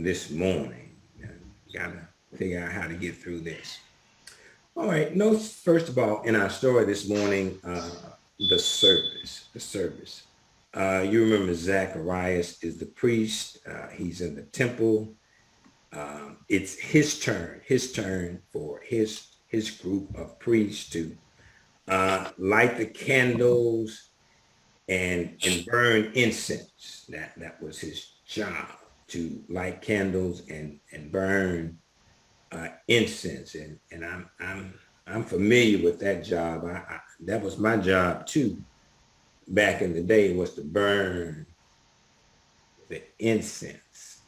this morning. Gotta figure out how to get through this. All right. Notes first of all in our story this morning, the service. The service. You remember Zacharias is the priest. He's in the temple. It's his turn for his group of priests to light the candles and burn incense. That was his job, to light candles and burn incense. And I'm familiar with that job. That was my job too. Back in the day, was to burn the incense.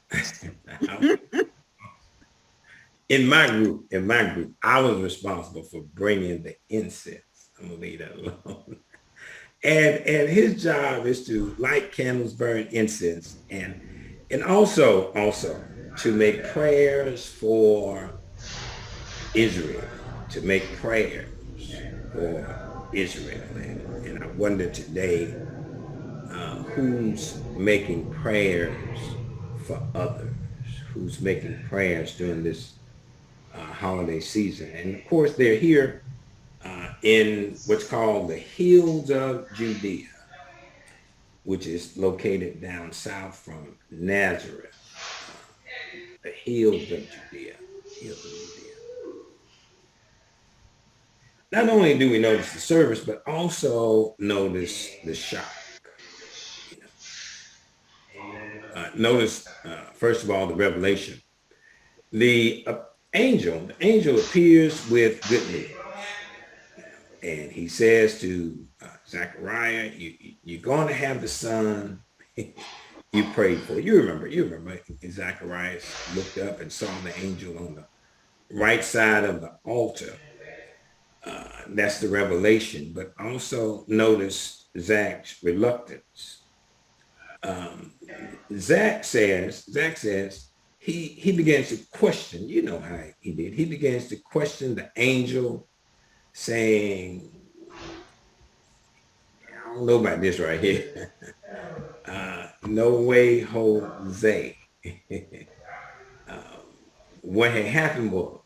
In my group, I was responsible for bringing the incense. I'm gonna leave that alone. And his job is to light candles, burn incense, and also to make prayers for Israel, to make prayers for Israel. And I wonder today, who's making prayers for others, who's making prayers during this holiday season. And of course, they're here in what's called the hills of Judea, which is located down south from Nazareth. The hills of Judea, hills of Judea. Not only do we notice the service, but also notice the shock. You know, notice first of all the revelation. The angel appears with good news, and he says to Zachariah, "You're going to have the son you prayed for." You remember. Zacharias looked up and saw the angel on the right side of the altar. That's the revelation, but also notice Zach's reluctance. Um, Zach says he begins to question. You know how he did. He begins to question the angel, saying, "I don't know about this right here. No way, Jose." um, what had happened was,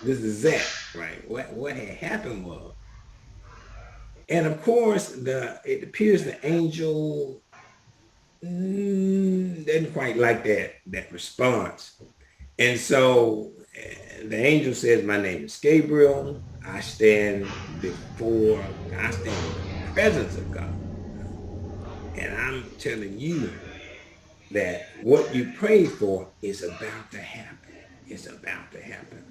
this is Zach, right? What had happened was, and of course, it appears the angel didn't quite like that response. And so the angel says, "My name is Gabriel. I stand in the presence of God. And I'm telling you that what you prayed for is about to happen. It's about to happen.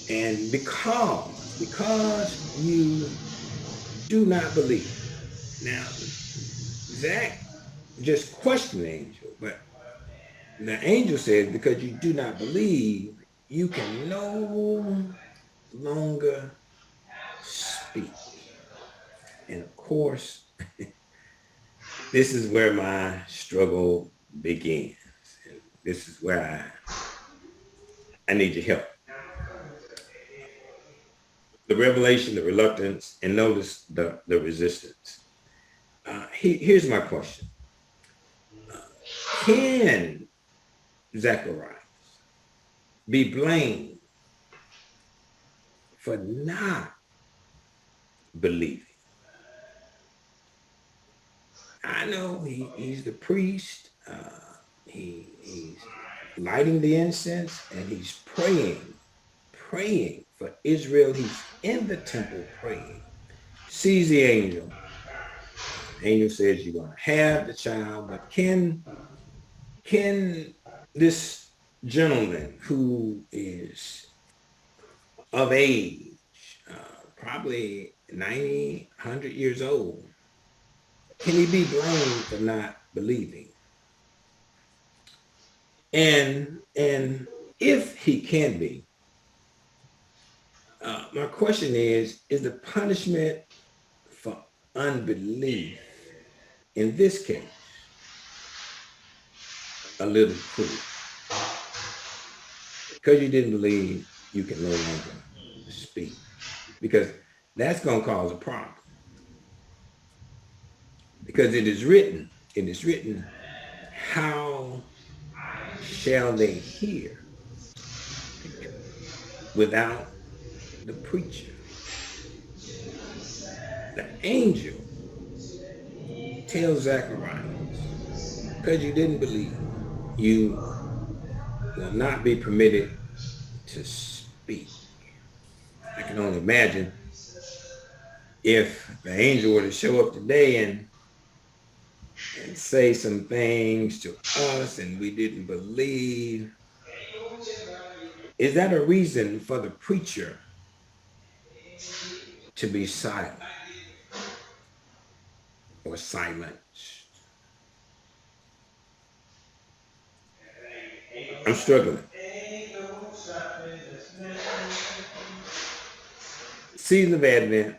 And because you do not believe." Now, Zach just questioned the angel, but the angel says, because you do not believe, you can no longer speak. And of course, this is where my struggle begins. And this is where I need your help. The revelation, the reluctance, and notice the resistance. Here's my question. Can Zechariah be blamed for not believing? I know he's the priest. He's lighting the incense and he's praying for Israel. He's in the temple praying. Sees the angel. Angel says, "You're going to have the child," but can this gentleman who is of age, probably 90, 100 years old, can he be blamed for not believing? And if he can be, my question is the punishment for unbelief in this case a little cruel? Because you didn't believe, you can no longer speak, because that's going to cause a problem. Because it is written, how shall they hear without the preacher? The angel tells Zacharias, because you didn't believe, you will not be permitted to speak. I can only imagine if the angel were to show up today and say some things to us and we didn't believe. Is that a reason for the preacher to be silent or silenced? I'm struggling. Season of Advent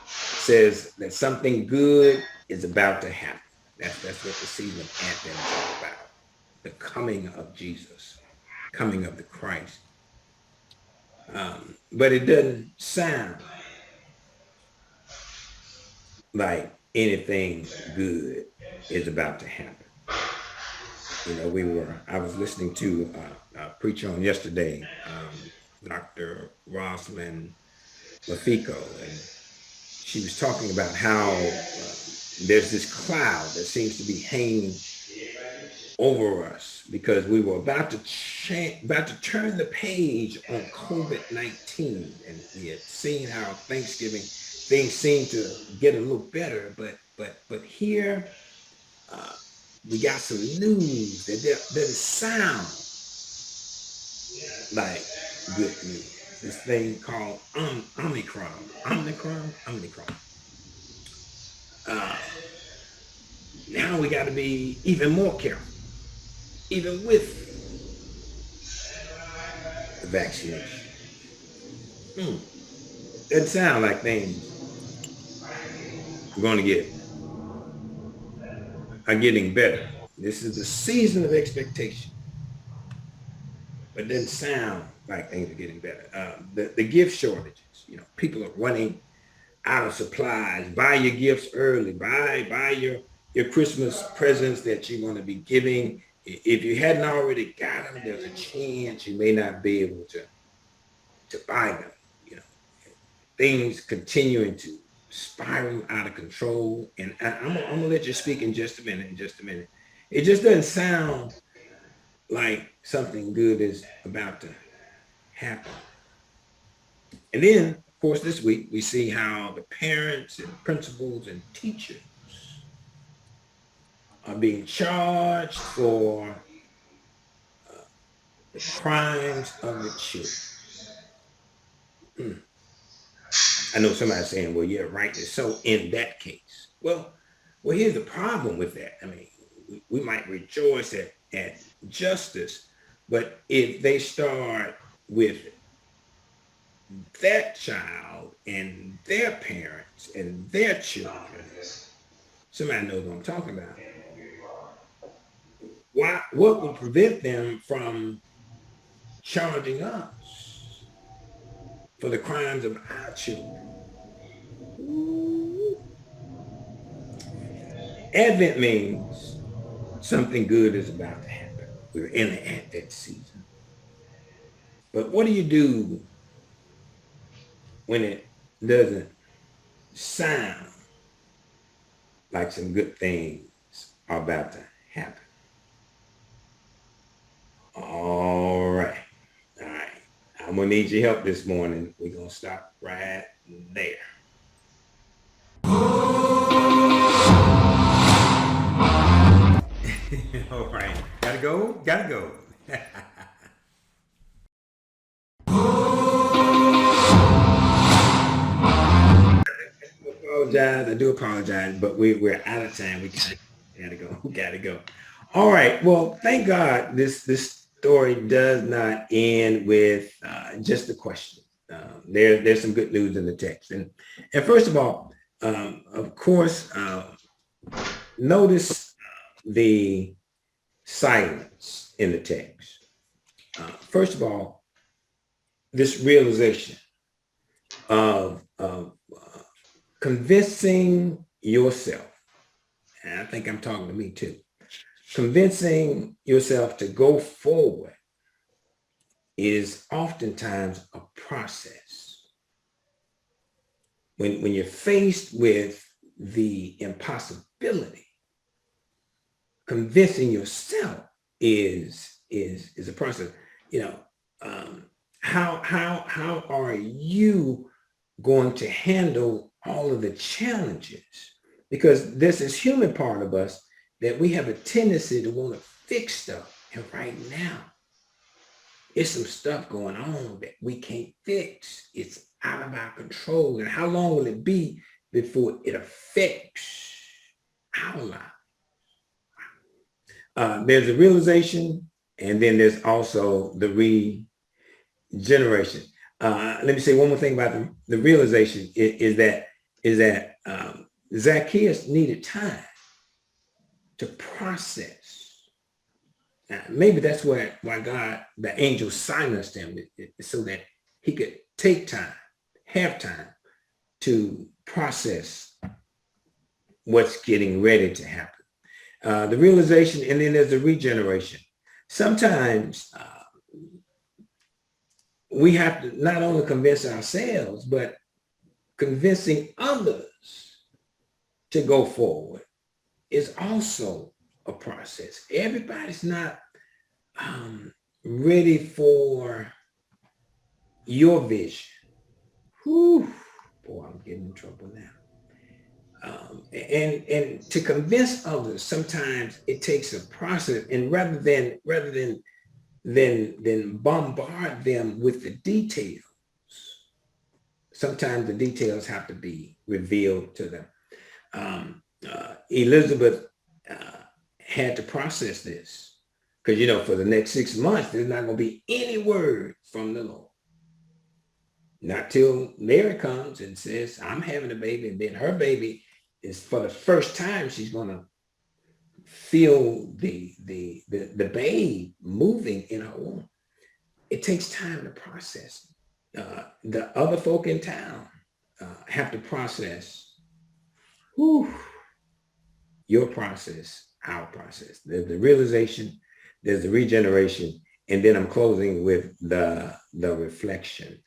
says that something good is about to happen. That's what the season of Advent is all about. The coming of Jesus, coming of the Christ. But it doesn't sound like anything good is about to happen. You know, I was listening to a preacher on yesterday, Dr. Rosalind Lafico, and she was talking about how there's this cloud that seems to be hanging over us because we were about to turn the page on COVID-19, and we had seen how Thanksgiving things seem to get a little better, but here we got some news that doesn't sound like good news. This thing called Omicron. Uh, Now we got to be even more careful, even with the vaccination. Doesn't sound like things are getting better. This is the season of expectation, but it doesn't sound like things are getting better. The gift shortages, you know, people are running out of supplies. Buy your gifts early. Buy your Christmas presents that you're going to be giving. If you hadn't already got them, there's a chance you may not be able to buy them. You know, things continuing to spiral out of control. And I'm gonna let you speak in just a minute. It just doesn't sound like something good is about to happen. And then, of course, this week we see how the parents and principals and teachers are being charged for the crimes of the children. I know somebody's saying, well, yeah, rightly so in that case. Well, here's the problem with that. I mean, we might rejoice at justice, but if they start with that child and their parents and their children, somebody knows what I'm talking about. What would prevent them from charging us for the crimes of our children? Ooh. Advent means something good is about to happen. We're in the Advent season. But what do you do when it doesn't sound like some good things are about to happen? All right. All right. I'm going to need your help this morning. We're going to stop right there. All right. Gotta go. I do apologize, but we're out of time. We gotta go. All right. Well, thank God this story does not end with just a question. There's some good news in the text, and first of all, of course, notice the silence in the text. First of all, this realization of convincing yourself, and I think I'm talking to me too, Convincing yourself to go forward is oftentimes a process. When you're faced with the impossibility, convincing yourself is a process. You know, how are you going to handle all of the challenges? Because there's this human part of us that we have a tendency to want to fix stuff. And right now, it's some stuff going on that we can't fix. It's out of our control. And how long will it be before it affects our lives? There's a realization, and then there's also the regeneration. Let me say one more thing about the realization is that Zacchaeus needed time to process. Now, maybe that's why God, the angel, silenced him so that he could take time, have time to process what's getting ready to happen. The realization, and then there's the regeneration. Sometimes we have to not only convince ourselves, but convincing others to go forward is also a process. Everybody's not ready for your vision. Whew, boy, I'm getting in trouble now. And to convince others, sometimes it takes a process. And rather than bombard them with the details, sometimes the details have to be revealed to them. Elizabeth had to process this because, for the next 6 months, there's not going to be any word from the Lord. Not till Mary comes and says, I'm having a baby. And then her baby is, for the first time, she's going to feel the babe moving in her womb. It takes time to process. The other folk in town have to process your process, our process. There's the realization, there's the regeneration, and then I'm closing with the reflection.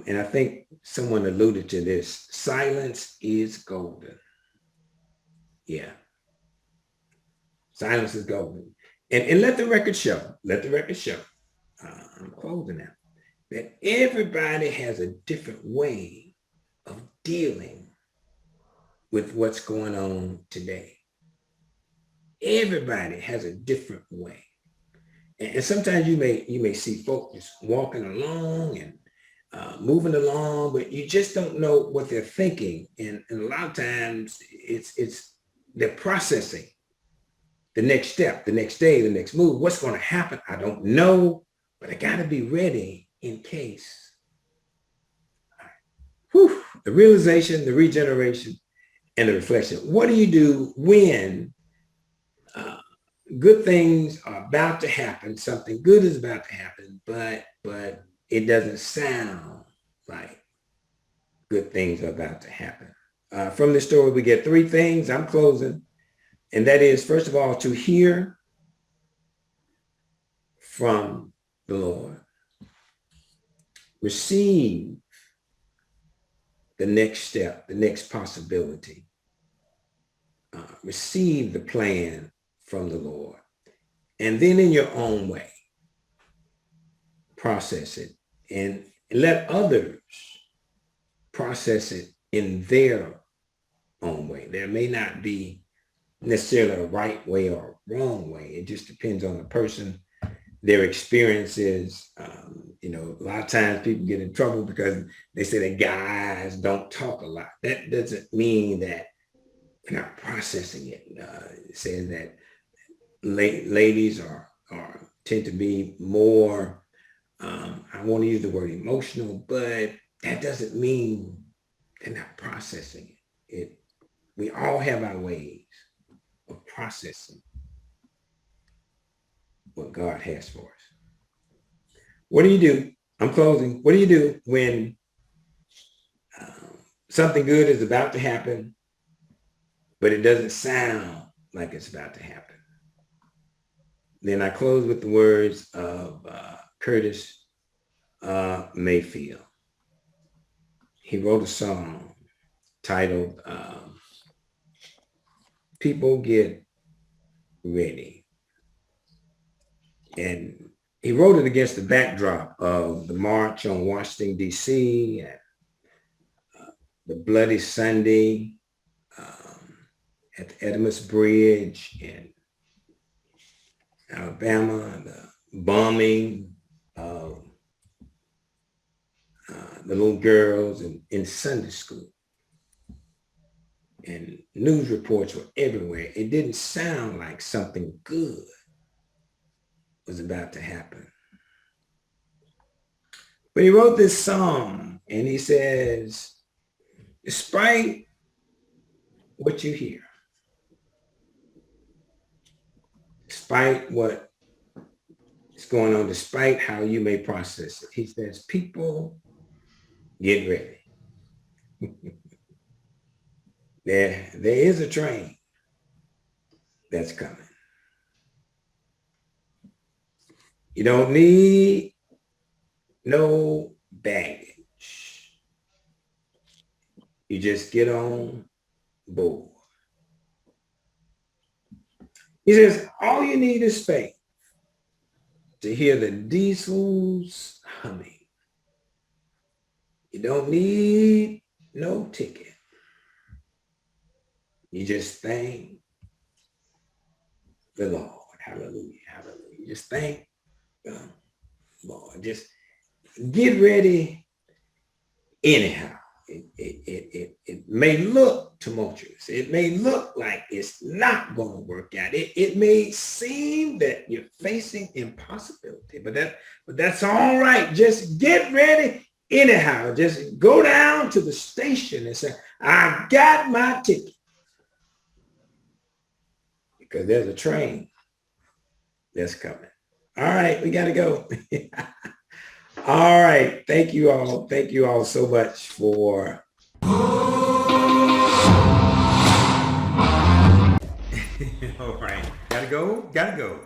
And I think someone alluded to this. Silence is golden. Yeah. Silence is golden. And let the record show, I'm closing now, that everybody has a different way of dealing with what's going on today. Everybody has a different way. And sometimes you may see folks just walking along and moving along, but you just don't know what they're thinking. And a lot of times it's they're processing the next step, the next day, the next move. What's going to happen? I don't know, but I got to be ready in case. Whew, the realization, the regeneration, and the reflection. What do you do when good things are about to happen? Something good is about to happen, but it doesn't sound like good things are about to happen. From this story, we get 3 things. I'm closing. And that is, first of all, to hear from the Lord. Receive the next step, the next possibility. Receive the plan from the Lord. And then in your own way, process it and let others process it in their own way. There may not be necessarily a right way or a wrong way. It just depends on the person, their experiences. A lot of times people get in trouble because they say that guys don't talk a lot. That doesn't mean that they're not processing it. It says that ladies tend to be more, I want to use the word emotional, but that doesn't mean they're not processing it. We all have our ways of processing what God has for us. What do you do? I'm closing. What do you do when something good is about to happen, but it doesn't sound like it's about to happen. Then I close with the words of Curtis Mayfield. He wrote a song titled People Get Ready. And he wrote it against the backdrop of the March on Washington, D.C., and the Bloody Sunday at the Edmunds Bridge in Alabama, the bombing of the little girls in Sunday school. And news reports were everywhere. It didn't sound like something good was about to happen. But he wrote this song and he says, despite what you hear, despite what is going on, despite how you may process it, he says, people, get ready. There is a train that's coming. You don't need no baggage. You just get on board. He says, all you need is faith to hear the diesels humming. You don't need no ticket. You just thank the Lord. Hallelujah. Hallelujah. You just thank the Lord. Just get ready anyhow. It may look tumultuous. It may look like it's not going to work out. It may seem that you're facing impossibility, but that's all right. Just get ready anyhow. Just go down to the station and say, I got my ticket. Because there's a train that's coming. All right, we got to go. All right. Thank you all. Thank you all so much for. All right. Gotta go.